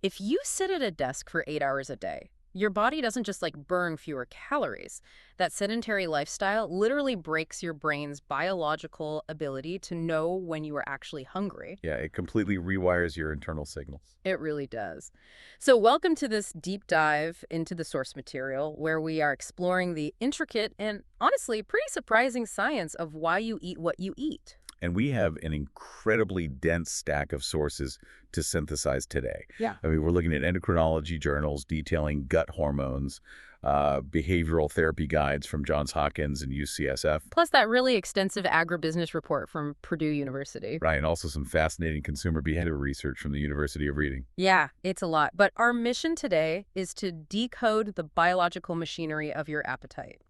If you sit at a desk for 8 hours a day, your body doesn't just like burn fewer calories. That sedentary lifestyle literally breaks your brain's biological ability to know when you are actually hungry. Yeah, it completely rewires your internal signals. It really does. So, welcome to this deep dive into the source material where we are exploring the intricate and honestly pretty surprising science of why you eat what you eat. And we have an incredibly dense stack of sources to synthesize today. Yeah. I mean, we're looking at endocrinology journals detailing gut hormones, behavioral therapy guides from Johns Hopkins and UCSF, Plus, that really extensive agribusiness report from Purdue University. right, and also some fascinating consumer behavior research from the University of Reading. Yeah, it's a lot. But our mission today is to decode the biological machinery of your appetite.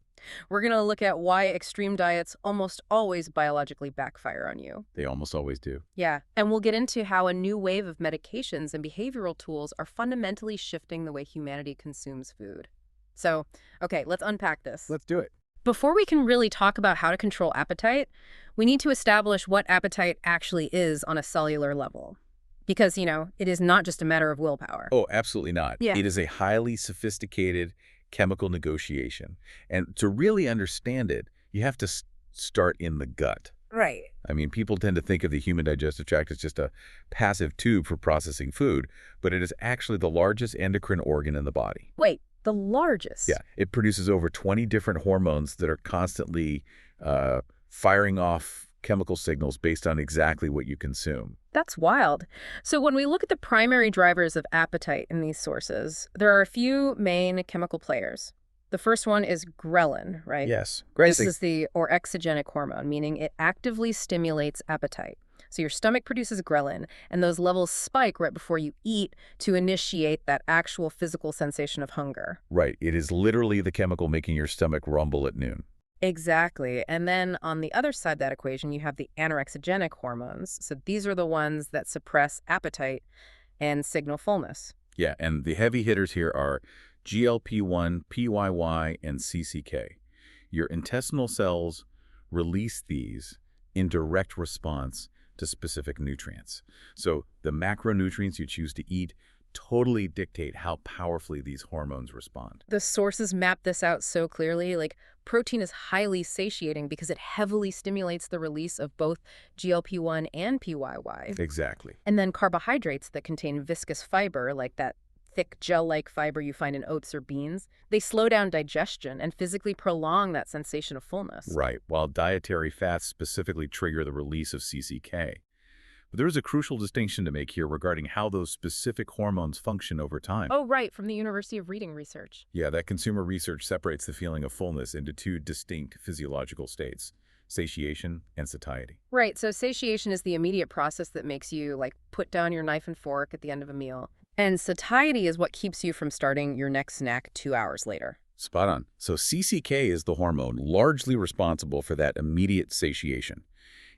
We're going to look at why extreme diets almost always biologically backfire on you. They almost always do. Yeah, and we'll get into how a new wave of medications and behavioral tools are fundamentally shifting the way humanity consumes food. So, okay, let's unpack this. Let's do it. Before we can really talk about how to control appetite, we need to establish what appetite actually is on a cellular level. Because, it is not just a matter of willpower. Oh, absolutely not. Yeah. It is a highly sophisticated chemical negotiation. And to really understand it, you have to start in the gut. Right. I mean, people tend to think of the human digestive tract as just a passive tube for processing food, but it is actually the largest endocrine organ in the body. Wait, the largest? Yeah, it produces over 20 different hormones that are constantly firing off chemical signals based on exactly what you consume. That's wild. So when we look at the primary drivers of appetite in these sources, there are a few main chemical players. The first one is ghrelin, right? Yes, great. This is the orexigenic hormone, meaning it actively stimulates appetite. So your stomach produces ghrelin, and those levels spike right before you eat to initiate that actual physical sensation of hunger. Right. It is literally the chemical making your stomach rumble at noon. Exactly. And then on the other side of that equation, you have the anorexigenic hormones. So these are the ones that suppress appetite and signal fullness. Yeah, and the heavy hitters here are GLP-1, PYY, and CCK. Your intestinal cells release these in direct response to specific nutrients. So the macronutrients you choose to eat totally dictate how powerfully these hormones respond. The sources map this out so clearly. Like, protein is highly satiating because it heavily stimulates the release of both GLP-1 and PYY. Exactly. And then carbohydrates that contain viscous fiber, like that thick gel-like fiber you find in oats or beans, they slow down digestion and physically prolong that sensation of fullness. Right, while dietary fats specifically trigger the release of CCK. But there is a crucial distinction to make here regarding how those specific hormones function over time. Oh, right, from the University of Reading research. Yeah, that consumer research separates the feeling of fullness into two distinct physiological states, satiation and satiety. Right, so satiation is the immediate process that makes you, like, put down your knife and fork at the end of a meal. And satiety is what keeps you from starting your next snack 2 hours later. Spot on. So CCK is the hormone largely responsible for that immediate satiation.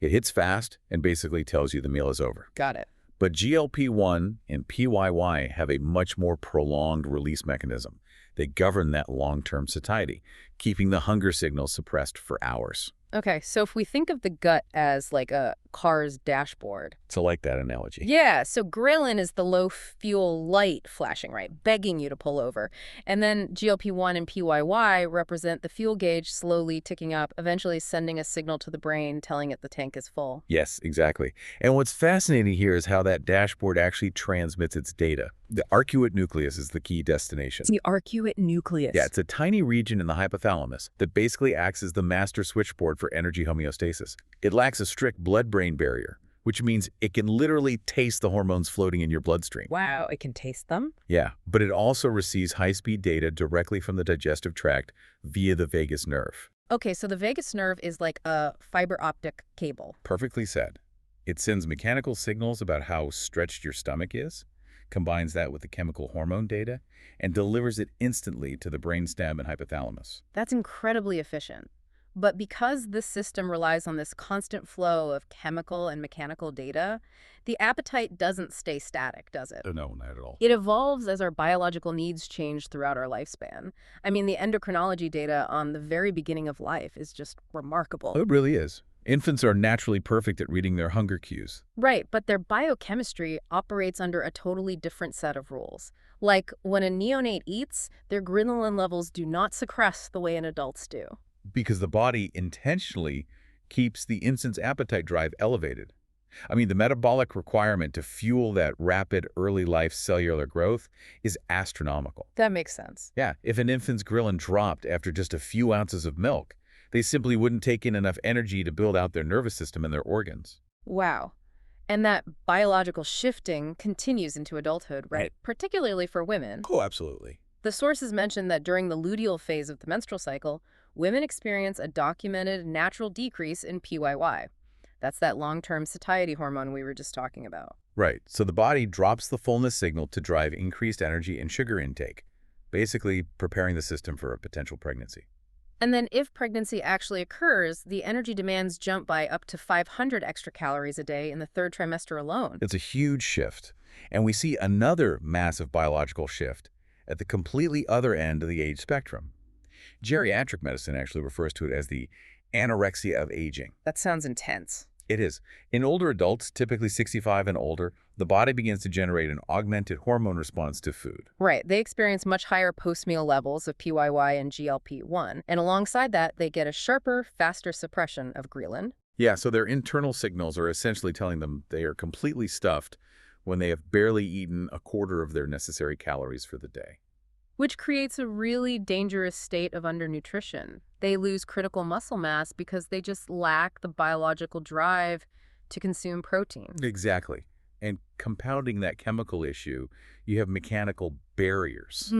It hits fast and basically tells you the meal is over. Got it. But GLP-1 and PYY have a much more prolonged release mechanism. They govern that long-term satiety, keeping the hunger signal suppressed for hours. Okay, so if we think of the gut as like a car's dashboard. So I like that analogy. Yeah, so ghrelin is the low fuel light flashing, right, begging you to pull over. And then GLP-1 and PYY represent the fuel gauge slowly ticking up, eventually sending a signal to the brain telling it the tank is full. Yes, exactly. And what's fascinating here is how that dashboard actually transmits its data. The arcuate nucleus is the key destination. It's the arcuate nucleus. Yeah, it's a tiny region in the hypothalamus that basically acts as the master switchboard for energy homeostasis. It lacks a strict blood-brain barrier, which means it can literally taste the hormones floating in your bloodstream. Wow, it can taste them? Yeah, but it also receives high-speed data directly from the digestive tract via the vagus nerve. Okay, so the vagus nerve is like a fiber optic cable. Perfectly said. It sends mechanical signals about how stretched your stomach is, combines that with the chemical hormone data, and delivers it instantly to the brainstem and hypothalamus. That's incredibly efficient. But because this system relies on this constant flow of chemical and mechanical data, the appetite doesn't stay static, does it? Oh, no, not at all. It evolves as our biological needs change throughout our lifespan. I mean, the endocrinology data on the very beginning of life is just remarkable. Oh, it really is. Infants are naturally perfect at reading their hunger cues. Right, but their biochemistry operates under a totally different set of rules. Like, when a neonate eats, their ghrelin levels do not suppress the way an adults do. Because the body intentionally keeps the infant's appetite drive elevated. I mean, the metabolic requirement to fuel that rapid early life cellular growth is astronomical. That makes sense. Yeah, if an infant's ghrelin dropped after just a few ounces of milk, they simply wouldn't take in enough energy to build out their nervous system and their organs. Wow. And that biological shifting continues into adulthood, right? Particularly for women. Oh, absolutely. The sources mention that during the luteal phase of the menstrual cycle, women experience a documented natural decrease in PYY. That's that long-term satiety hormone we were just talking about. Right, so the body drops the fullness signal to drive increased energy and sugar intake, basically preparing the system for a potential pregnancy. And then if pregnancy actually occurs, the energy demands jump by up to 500 extra calories a day in the third trimester alone. It's a huge shift, and we see another massive biological shift at the completely other end of the age spectrum. Geriatric medicine actually refers to it as the anorexia of aging. That sounds intense. It is. In older adults, typically 65 and older, the body begins to generate an augmented hormone response to food. Right, they experience much higher post-meal levels of PYY and GLP-1, and alongside that, they get a sharper, faster suppression of ghrelin. Yeah, so their internal signals are essentially telling them they are completely stuffed when they have barely eaten a quarter of their necessary calories for the day. Which creates a really dangerous state of undernutrition. They lose critical muscle mass because they just lack the biological drive to consume protein. Exactly. And compounding that chemical issue, you have mechanical barriers,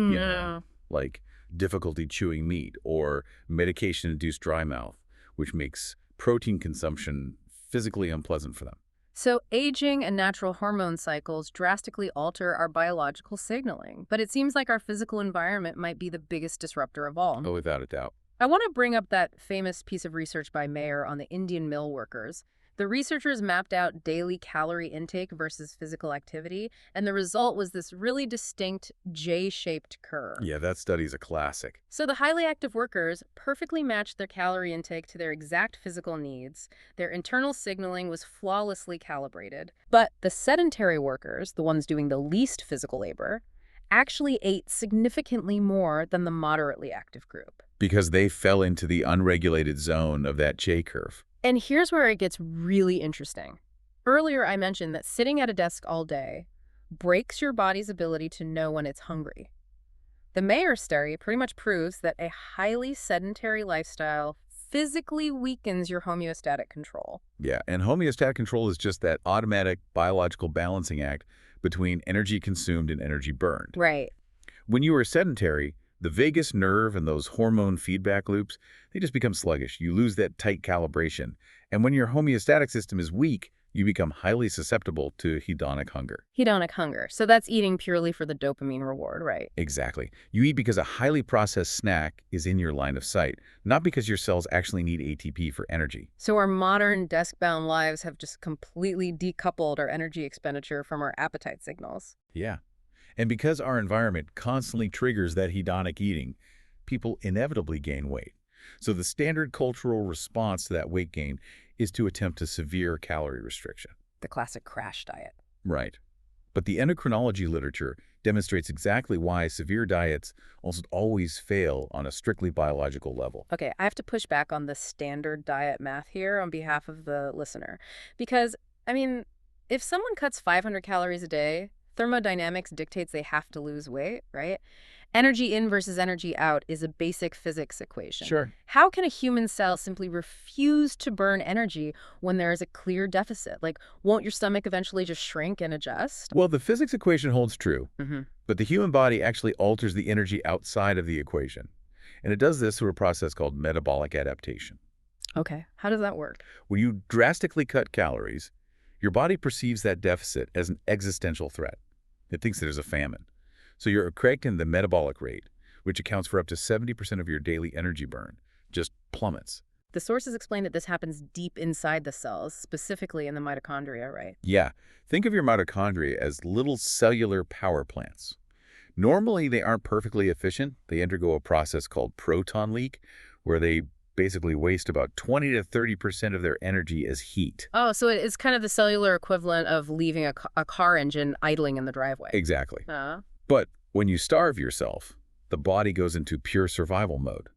like difficulty chewing meat or medication-induced dry mouth, which makes protein consumption physically unpleasant for them. So aging and natural hormone cycles drastically alter our biological signaling, but it seems like our physical environment might be the biggest disruptor of all. Oh, without a doubt. I want to bring up that famous piece of research by Mayer on the Indian mill workers. The researchers mapped out daily calorie intake versus physical activity, and the result was this really distinct J-shaped curve. Yeah, that study's a classic. So the highly active workers perfectly matched their calorie intake to their exact physical needs. Their internal signaling was flawlessly calibrated. But the sedentary workers, the ones doing the least physical labor, actually ate significantly more than the moderately active group. Because they fell into the unregulated zone of that J-curve. And here's where it gets really interesting. Earlier, I mentioned that sitting at a desk all day breaks your body's ability to know when it's hungry. The Mayer study pretty much proves that a highly sedentary lifestyle physically weakens your homeostatic control. Yeah, and homeostatic control is just that automatic biological balancing act between energy consumed and energy burned. Right. When you are sedentary, the vagus nerve and those hormone feedback loops, they just become sluggish. You lose that tight calibration. And when your homeostatic system is weak, you become highly susceptible to hedonic hunger. Hedonic hunger. So that's eating purely for the dopamine reward, right? Exactly. You eat because a highly processed snack is in your line of sight, not because your cells actually need ATP for energy. So our modern desk-bound lives have just completely decoupled our energy expenditure from our appetite signals. Yeah. And because our environment constantly triggers that hedonic eating, people inevitably gain weight. So the standard cultural response to that weight gain is to attempt a severe calorie restriction. The classic crash diet. Right. But the endocrinology literature demonstrates exactly why severe diets almost always fail on a strictly biological level. Okay, I have to push back on the standard diet math here on behalf of the listener. Because, I mean, if someone cuts 500 calories a day, thermodynamics dictates they have to lose weight, right? Energy in versus energy out is a basic physics equation. Sure. How can a human cell simply refuse to burn energy when there is a clear deficit? Like, won't your stomach eventually just shrink and adjust? Well, the physics equation holds true, but the human body actually alters the energy outside of the equation. And it does this through a process called metabolic adaptation. Okay, how does that work? When you drastically cut calories, your body perceives that deficit as an existential threat. It thinks there's a famine. So you're correcting the metabolic rate, which accounts for up to 70% of your daily energy burn, just plummets. The sources explain that this happens deep inside the cells, specifically in the mitochondria, right? Yeah, think of your mitochondria as little cellular power plants. Normally, they aren't perfectly efficient. They undergo a process called proton leak, where they basically waste about 20 to 30% of their energy as heat. Oh, so it's kind of the cellular equivalent of leaving a car engine idling in the driveway. Exactly. Uh, But when you starve yourself, the body goes into pure survival mode.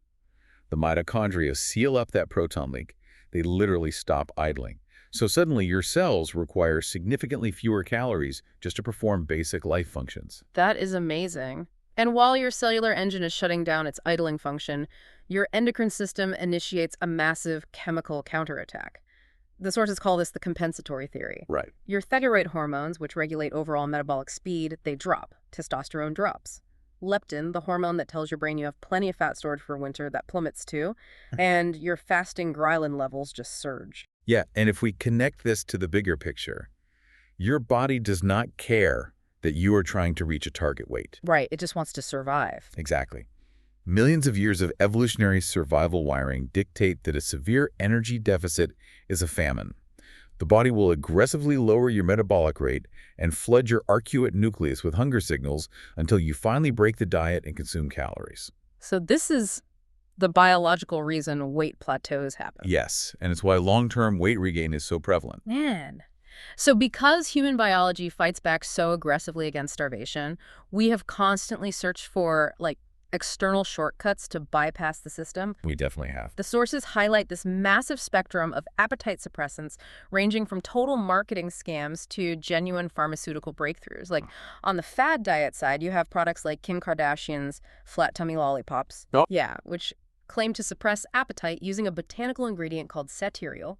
The mitochondria seal up that proton leak. They literally stop idling. So suddenly your cells require significantly fewer calories just to perform basic life functions. that is amazing. And while your cellular engine is shutting down its idling function, your endocrine system initiates a massive chemical counterattack. The sources call this the compensatory theory. Right. Your thyroid hormones, which regulate overall metabolic speed, they drop. Testosterone drops. Leptin, the hormone that tells your brain you have plenty of fat stored for winter, that plummets too. And your fasting ghrelin levels just surge. Yeah, and if we connect this to the bigger picture, your body does not care that you are trying to reach a target weight. Right, it just wants to survive. Exactly. Millions of years of evolutionary survival wiring dictate that a severe energy deficit is a famine. The body will aggressively lower your metabolic rate and flood your arcuate nucleus with hunger signals until you finally break the diet and consume calories. So this is the biological reason weight plateaus happen. Yes, and it's why long-term weight regain is so prevalent. Man. So because human biology fights back so aggressively against starvation, we have constantly searched for, external shortcuts to bypass the system. We definitely have. The sources highlight this massive spectrum of appetite suppressants, ranging from total marketing scams to genuine pharmaceutical breakthroughs. Like, on the fad diet side, you have products like Kim Kardashian's flat tummy lollipops. Oh. Yeah, which claim to suppress appetite using a botanical ingredient called satiryl.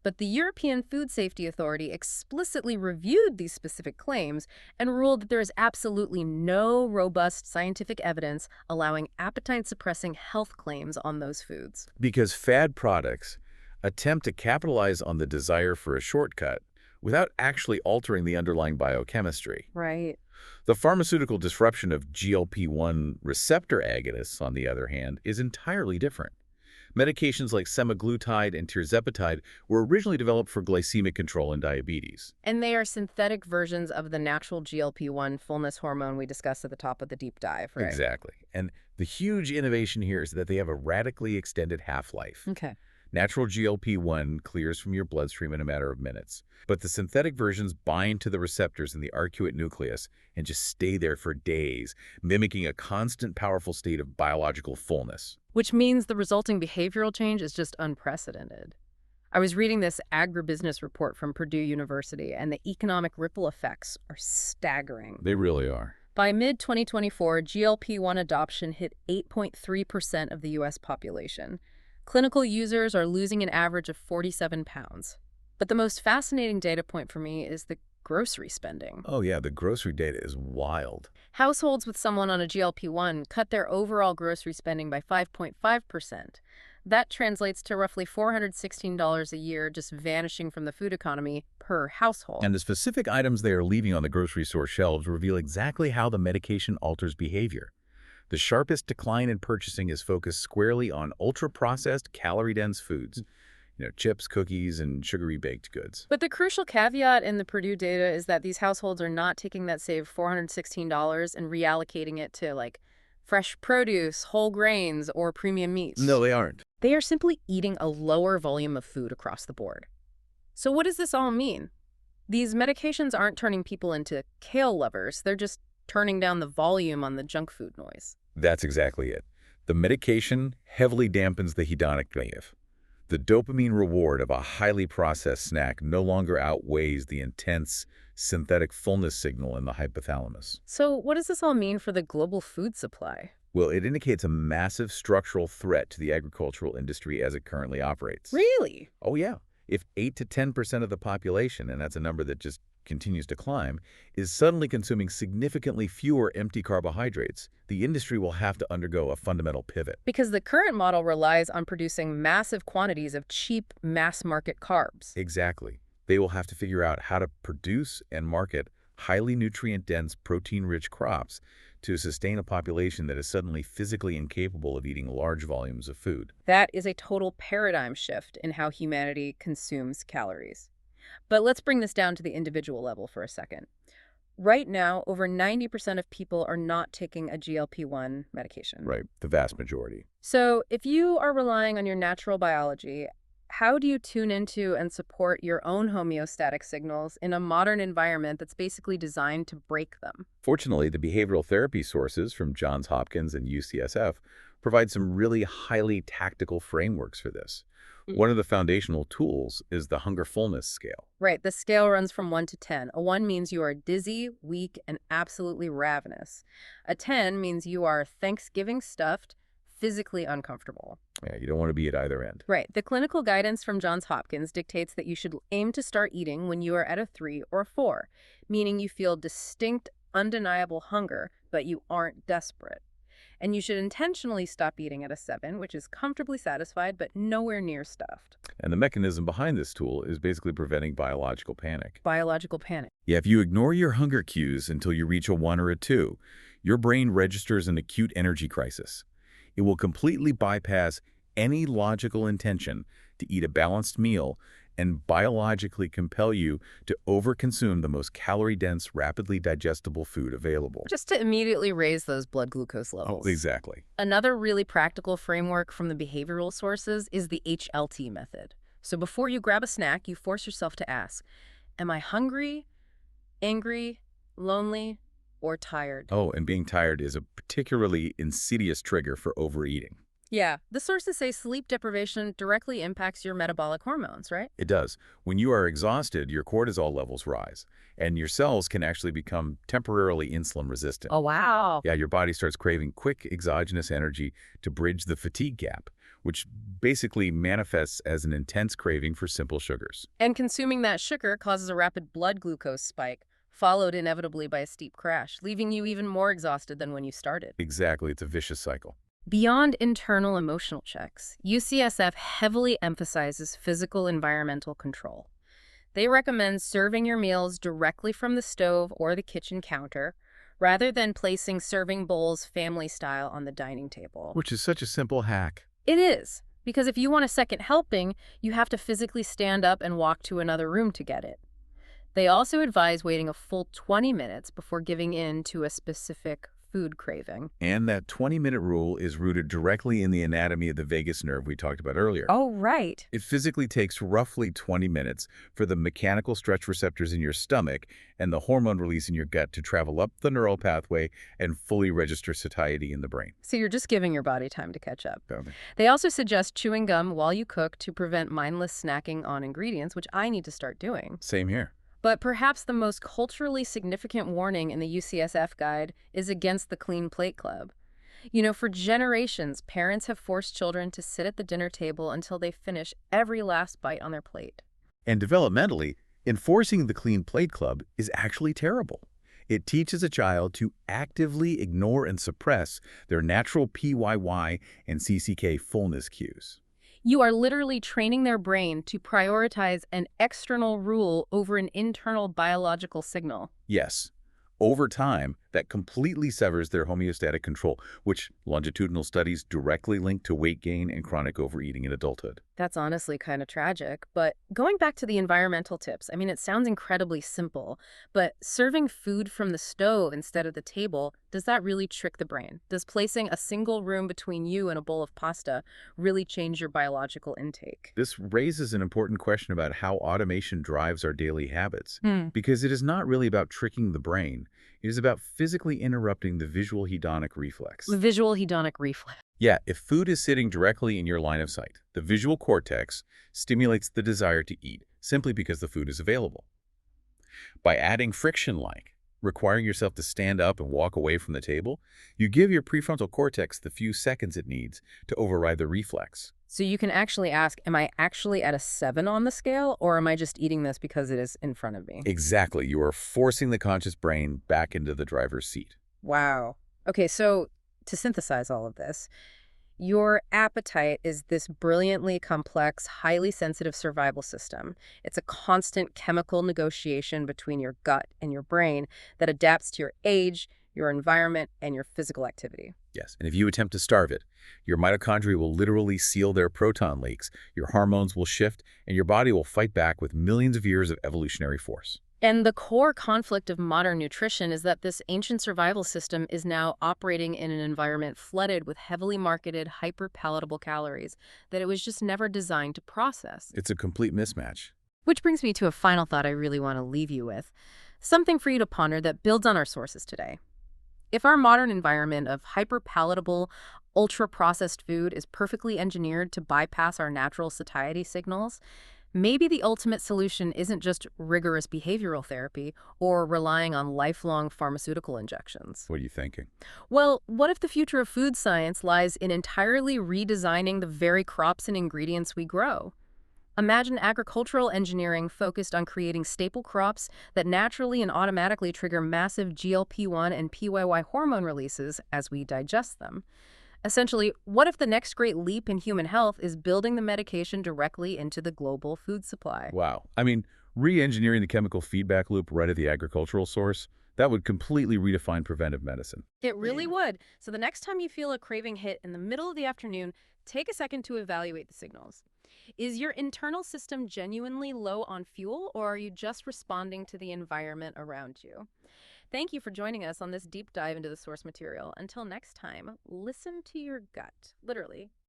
But the European Food Safety Authority explicitly reviewed these specific claims and ruled that there is absolutely no robust scientific evidence allowing appetite-suppressing health claims on those foods. Because fad products attempt to capitalize on the desire for a shortcut without actually altering the underlying biochemistry. Right. The pharmaceutical disruption of GLP-1 receptor agonists, on the other hand, is entirely different. Medications like semaglutide and tirzepatide were originally developed for glycemic control in diabetes. And they are synthetic versions of the natural GLP-1 fullness hormone we discussed at the top of the deep dive, right? Exactly. And the huge innovation here is that they have a radically extended half-life. Okay. Natural GLP-1 clears from your bloodstream in a matter of minutes, but the synthetic versions bind to the receptors in the arcuate nucleus and just stay there for days, mimicking a constant, powerful state of biological fullness. Which means the resulting behavioral change is just unprecedented. I was reading this agribusiness report from Purdue University, and the economic ripple effects are staggering. They really are. By mid-2024, GLP-1 adoption hit 8.3% of the U.S. population. Clinical users are losing an average of 47 pounds. But the most fascinating data point for me is the grocery spending. Oh yeah, the grocery data is wild. Households with someone on a GLP-1 cut their overall grocery spending by 5.5%. That translates to roughly $416 a year just vanishing from the food economy per household. And the specific items they are leaving on the grocery store shelves reveal exactly how the medication alters behavior. The sharpest decline in purchasing is focused squarely on ultra-processed, calorie-dense foods. Chips, cookies, and sugary baked goods. But the crucial caveat in the Purdue data is that these households are not taking that saved $416 and reallocating it to, fresh produce, whole grains, or premium meats. No, they aren't. They are simply eating a lower volume of food across the board. So what does this all mean? These medications aren't turning people into kale lovers. They're just turning down the volume on the junk food noise. That's exactly it. The medication heavily dampens the hedonic wave. The dopamine reward of a highly processed snack no longer outweighs the intense synthetic fullness signal in the hypothalamus. So what does this all mean for the global food supply? Well, it indicates a massive structural threat to the agricultural industry as it currently operates. Really? Oh, yeah. If 8 to 10% of the population, and that's a number that just continues to climb, is suddenly consuming significantly fewer empty carbohydrates, the industry will have to undergo a fundamental pivot. Because the current model relies on producing massive quantities of cheap mass-market carbs. Exactly. They will have to figure out how to produce and market highly nutrient-dense, protein-rich crops to sustain a population that is suddenly physically incapable of eating large volumes of food. That is a total paradigm shift in how humanity consumes calories. But let's bring this down to the individual level for a second. Right now, over 90% of people are not taking a GLP-1 medication. Right, the vast majority. So if you are relying on your natural biology, how do you tune into and support your own homeostatic signals in a modern environment that's basically designed to break them? Fortunately, the behavioral therapy sources from Johns Hopkins and UCSF provide some really highly tactical frameworks for this. One of the foundational tools is the hunger-fullness scale. Right, the scale runs from 1 to 10. A 1 means you are dizzy, weak, and absolutely ravenous. A 10 means you are Thanksgiving stuffed, physically uncomfortable. Yeah, you don't want to be at either end. Right, the clinical guidance from Johns Hopkins dictates that you should aim to start eating when you are at a 3 or 4, meaning you feel distinct, undeniable hunger, but you aren't desperate. And you should intentionally stop eating at a 7, which is comfortably satisfied but nowhere near stuffed. And the mechanism behind this tool is basically preventing biological panic. Biological panic. Yeah, if you ignore your hunger cues until you reach a 1 or a 2, your brain registers an acute energy crisis. It will completely bypass any logical intention to eat a balanced meal and biologically compel you to overconsume the most calorie-dense, rapidly digestible food available. Just to immediately raise those blood glucose Oh, levels. exactly. Another really practical framework from the behavioral sources is the H.A.L.T method. So before you grab a snack, you force yourself to ask, am I hungry, angry, lonely, or tired? Oh, and being tired is a particularly insidious trigger for overeating. Yeah, the sources say sleep deprivation directly impacts your metabolic hormones, right? It does. When you are exhausted, your cortisol levels rise, and your cells can actually become temporarily insulin resistant. Oh, wow. Yeah, your body starts craving quick exogenous energy to bridge the fatigue gap, which basically manifests as an intense craving for simple sugars. And consuming that sugar causes a rapid blood glucose spike, followed inevitably by a steep crash, leaving you even more exhausted than when you started. Exactly, it's a vicious cycle. Beyond internal emotional checks, UCSF heavily emphasizes physical environmental control. They recommend serving your meals directly from the stove or the kitchen counter, rather than placing serving bowls family style on the dining table. Which is such a simple hack. It is, because if you want a second helping, you have to physically stand up and walk to another room to get it. They also advise waiting a full 20 minutes before giving in to a specific food craving. And that 20-minute rule is rooted directly in the anatomy of the vagus nerve we talked about earlier. Oh, right. It physically takes roughly 20 minutes for the mechanical stretch receptors in your stomach and the hormone release in your gut to travel up the neural pathway and fully register satiety in the brain. So you're just giving your body time to catch up. Okay. They also suggest chewing gum while you cook to prevent mindless snacking on ingredients, which I need to start doing. Same here. But perhaps the most culturally significant warning in the UCSF guide is against the Clean Plate Club. You know, for generations, parents have forced children to sit at the dinner table until they finish every last bite on their plate. And developmentally, enforcing the Clean Plate Club is actually terrible. It teaches a child to actively ignore and suppress their natural PYY and CCK fullness cues. You are literally training their brain to prioritize an external rule over an internal biological signal. Yes, over time, that completely severs their homeostatic control, which longitudinal studies directly link to weight gain and chronic overeating in adulthood. That's honestly kind of tragic. But going back to the environmental tips, I mean, it sounds incredibly simple, but serving food from the stove instead of the table, does that really trick the brain? Does placing a single room between you and a bowl of pasta really change your biological intake? This raises an important question about how automation drives our daily habits, because it is not really about tricking the brain. It is about physically interrupting the visual hedonic reflex. The visual hedonic reflex. Yeah, if food is sitting directly in your line of sight, the visual cortex stimulates the desire to eat simply because the food is available. By adding friction like requiring yourself to stand up and walk away from the table, you give your prefrontal cortex the few seconds it needs to override the reflex. So you can actually ask, am I actually at a 7 on the scale, or am I just eating this because it is in front of me? Exactly. You are forcing the conscious brain back into the driver's seat. Wow. Okay, so to synthesize all of this, your appetite is this brilliantly complex, highly sensitive survival system. It's a constant chemical negotiation between your gut and your brain that adapts to your age, your environment, and your physical activity. Yes, and if you attempt to starve it, your mitochondria will literally seal their proton leaks, your hormones will shift, and your body will fight back with millions of years of evolutionary force. And the core conflict of modern nutrition is that this ancient survival system is now operating in an environment flooded with heavily marketed, hyper-palatable calories that it was just never designed to process. It's a complete mismatch. Which brings me to a final thought I really want to leave you with. Something for you to ponder that builds on our sources today. If our modern environment of hyper-palatable, ultra-processed food is perfectly engineered to bypass our natural satiety signals, maybe the ultimate solution isn't just rigorous behavioral therapy or relying on lifelong pharmaceutical injections. What are you thinking? Well, what if the future of food science lies in entirely redesigning the very crops and ingredients we grow? Imagine agricultural engineering focused on creating staple crops that naturally and automatically trigger massive GLP-1 and PYY hormone releases as we digest them. Essentially, what if the next great leap in human health is building the medication directly into the global food supply? Wow. I mean, re-engineering the chemical feedback loop right at the agricultural source, that would completely redefine preventive medicine. It really would. So the next time you feel a craving hit in the middle of the afternoon, take a second to evaluate the signals. Is your internal system genuinely low on fuel, or are you just responding to the environment around you? Thank you for joining us on this deep dive into the source material. Until next time, listen to your gut, literally.